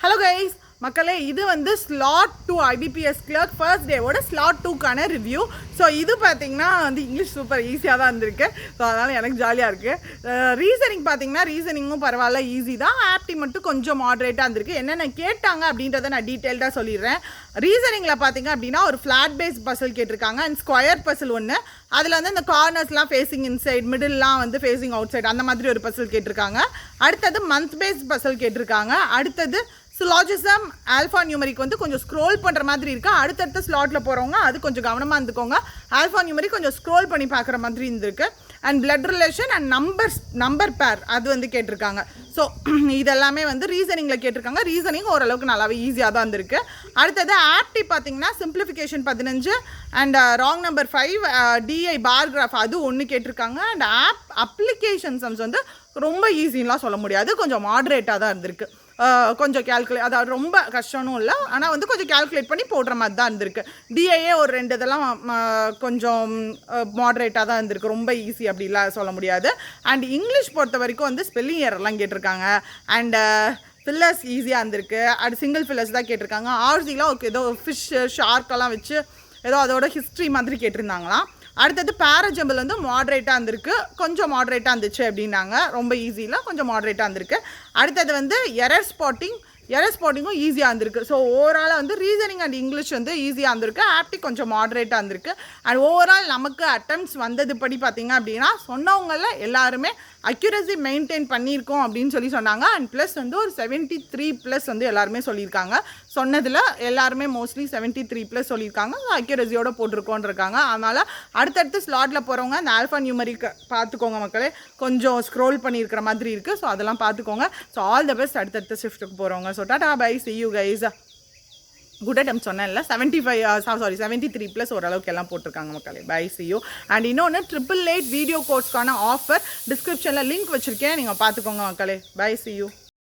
Hello guys, மக்களே இது வந்து ஸ்லாட் 2 IBPS Clerk ஃபர்ஸ்ட் டேவோட ஸ்லாட் 2க்கான ரிவ்யூ. ஸோ இது பார்த்தீங்கன்னா வந்து இங்கிலீஷ் சூப்பர் ஈஸியாக தான் இருந்திருக்கு. ஸோ அதனால் எனக்கு ஜாலியாக இருக்குது. ரீசனிங் பார்த்தீங்கன்னா ரீசனிங்கும் பரவாயில்ல, ஈஸி தான். ஆப்டி மட்டும் கொஞ்சம் மாட்ரேட்டாக இருந்திருக்கு. என்னென்ன கேட்டாங்க அப்படின்றத நான் டீட்டெயில்டாக சொல்லிடுறேன். ரீசனிங்கில் பார்த்தீங்க அப்படின்னா ஒரு ஃப்ளாட் பேஸ் பசில் கேட்டிருக்காங்க அண்ட் ஸ்கொயர் பசில் ஒன்று. அதில் வந்து இந்த கார்னர்ஸ்லாம் ஃபேஸிங் இன்சைட், மிடில்லாம் வந்து ஃபேஸிங் அவுட் சைட், அந்த மாதிரி ஒரு பசில் கேட்டிருக்காங்க. அடுத்தது மந்த் பேஸ் பசில் கேட்டிருக்காங்க. அடுத்தது சிலாஜிசம் ஆல்ஃபா நியூமரிக் வந்து கொஞ்சம் ஸ்க்ரோல் பண்ணுற மாதிரி இருக்குது. அடுத்தடுத்த ஸ்லாட்டில் போகிறவங்க அது கொஞ்சம் கவனமாக இருந்துக்கோங்க. ஆல்ஃபா நியூமரிக் கொஞ்சம் ஸ்க்ரோல் பண்ணி பார்க்குற மாதிரி இருந்திருக்கு. And blood relation and number பேர் அது வந்து கேட்டிருக்காங்க. ஸோ இதெல்லாமே வந்து ரீசனிங்கில் கேட்டிருக்காங்க. ரீசனிங் ஓரளவுக்கு நல்லாவே ஈஸியாக தான் இருந்திருக்கு. அடுத்தது ஆப்டி பார்த்தீங்கன்னா simplification 15 and wrong number 5 DI bar graph அது ஒன்று கேட்டிருக்காங்க. அண்ட் அப்ளிகேஷன் சம்ஸ் வந்து ரொம்ப ஈஸின்லாம் சொல்ல முடியாது, கொஞ்சம் மாட்ரேட்டாக தான் இருந்திருக்கு. கொஞ்சம் கேல்குலேட், அதாவது ரொம்ப கஷ்டமும் இல்லை, ஆனால் வந்து கொஞ்சம் கேல்குலேட் பண்ணி போடுற மாதிரி தான் இருந்திருக்கு. டிஐஏ ஒரு 2 இதெல்லாம் கொஞ்சம் மாட்ரேட்டாக தான் இருந்திருக்கு, ரொம்ப ஈஸி அப்படிலாம் சொல்ல முடியாது. அண்ட் இங்கிலீஷ் பொறுத்த வரைக்கும் வந்து ஸ்பெல்லிங் எரர்லாம் கேட்டிருக்காங்க. அண்ட் ஃபில்லர்ஸ் ஈஸியாக இருந்திருக்கு. அது சிங்கிள் ஃபில்லர்ஸ் தான் கேட்டிருக்காங்க. ஆர்சிலாம் ஓகே, ஏதோ ஃபிஷ் ஷார்க்கெல்லாம் வச்சு ஏதோ அதோட ஹிஸ்ட்ரி மாதிரி கேட்டிருந்தாங்களாம். அடுத்தது பேராஜம்பிள் வந்து மாட்ரேட்டாக இருந்திருக்கு, கொஞ்சம் மாட்ரேட்டாக இருந்துச்சு அப்படின்னாங்க. ரொம்ப ஈஸியில் கொஞ்சம் மாட்ரேட்டாக இருந்திருக்கு. அடுத்தது வந்து எரர் ஸ்பாட்டிங்கும் ஈஸியாக இருந்திருக்கு. ஸோ ஓவராலாக வந்து ரீசனிங் அண்ட் இங்கிலீஷ் வந்து ஈஸியாக இருந்திருக்கு. ஆப்டி கொஞ்சம் மாட்ரேட்டாக இருந்திருக்கு. அண்ட் ஓவரால் நமக்கு அட்டெம்ப்ட்ஸ் வந்தது படி பார்த்திங்க அப்படின்னா சொன்னவங்களில் எல்லாருமே அக்யூரசி மெயின்டைன் பண்ணியிருக்கோம் அப்படின்னு சொன்னாங்க. அண்ட் ப்ளஸ் வந்து ஒரு 73+ வந்து எல்லாருமே சொல்லியிருக்காங்க. சொன்னதில் எல்லாருமே மோஸ்ட்லி 73+ சொல்லியிருக்காங்க. அக்யூரசியோட போட்டிருக்கோன்றிருக்காங்க. அதனால் அடுத்தடுத்து ஸ்லாட்டில் போகிறவங்க அந்த ஆல்ஃபா நியூமரிக் பார்த்துக்கோங்க மக்களே, கொஞ்சம் ஸ்க்ரோல் பண்ணியிருக்கிற மாதிரி இருக்குது. ஸோ அதெல்லாம் பார்த்துக்கோங்க. ஸோ ஆல் த பெஸ்ட் அடுத்தடுத்த ஷிஃப்ட்டுக்கு போகிறவங்க. So tata bye, see you guys. Good attempt சொன்னேன்ல, 73+ ஓரளவுக்கு எல்லாம் போட்டிருக்காங்க மக்களே. Bye, see you. அண்ட் இன்னொன்று 888 வீடியோ கோர்ஸ்க்கான ஆஃபர் டிஸ்கிரிப்ஷனில் லிங்க் வச்சுருக்கேன், நீங்கள் பார்த்துக்கோங்க மக்களே. Bye, see you.